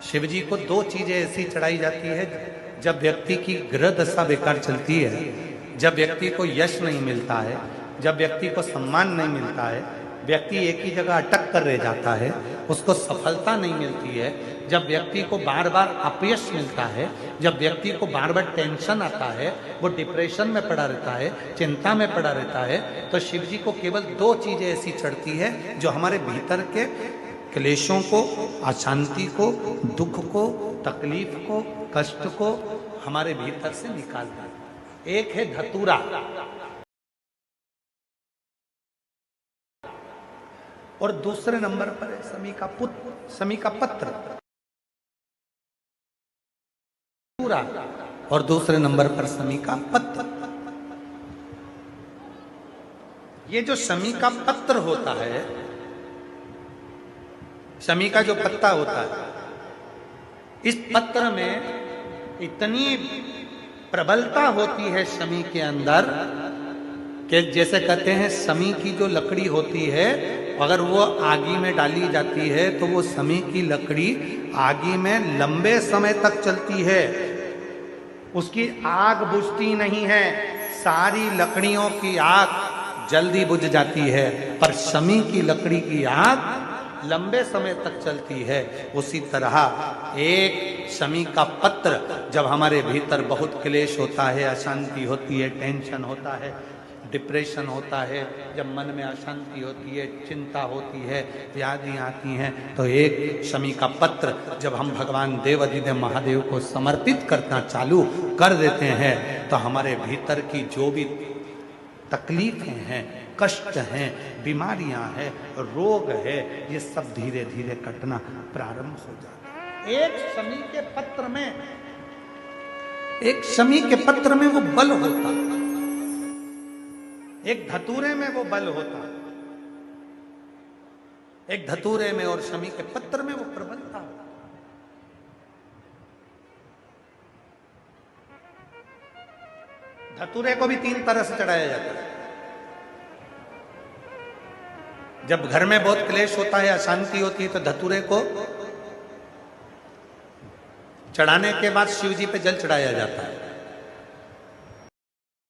शिव जी को दो चीजें ऐसी चढ़ाई जाती है जब व्यक्ति की ग्रह दशा बेकार चलती है, जब व्यक्ति को यश नहीं मिलता है, जब व्यक्ति को सम्मान नहीं मिलता है, व्यक्ति एक ही जगह अटक कर रह जाता है, उसको सफलता नहीं मिलती है, जब व्यक्ति को बार बार अपयश मिलता है, जब व्यक्ति को बार बार टेंशन आता है, वो डिप्रेशन में पड़ा रहता है, चिंता में पड़ा रहता है, तो शिव जी को केवल दो चीजें ऐसी चढ़ती है जो हमारे भीतर के क्लेशों को, अशांति को, दुख को, तकलीफ को, कष्ट को हमारे भीतर से निकालता है। एक है धतूरा और दूसरे नंबर पर है समी का पत्र और दूसरे नंबर पर समी का पत्र। ये जो समी का पत्र होता है, शमी का जो पत्ता होता है, इस पत्र में इतनी प्रबलता होती है शमी के अंदर कि जैसे कहते हैं शमी की जो लकड़ी होती है अगर वो आगी में डाली जाती है तो वो शमी की लकड़ी आगी में लंबे समय तक चलती है, उसकी आग बुझती नहीं है, सारी लकड़ियों की आग जल्दी बुझ जाती है, पर शमी की लकड़ी की आग लंबे समय तक चलती है। उसी तरह एक शमी का पत्र जब हमारे भीतर बहुत क्लेश होता है, अशांति होती है, टेंशन होता है, डिप्रेशन होता है, जब मन में अशांति होती है, चिंता होती है, व्याधि आती हैं, तो एक शमी का पत्र जब हम भगवान देवाधिदेव महादेव को समर्पित करना चालू कर देते हैं तो हमारे भीतर की जो भी तकलीफें हैं, कष्ट हैं, बीमारियां हैं, रोग है, ये सब धीरे धीरे कटना प्रारंभ हो जाता है। एक शमी के पत्र में वो बल होता है, एक धतूरे में वो बल होता है, एक धतूरे में और शमी के पत्र में वो प्रबलता होता है। धतूरे को भी तीन तरह से चढ़ाया जाता है। जब घर में बहुत क्लेश होता है, अशांति होती है, तो धतूरे को चढ़ाने के बाद शिव जी पे जल चढ़ाया जाता है।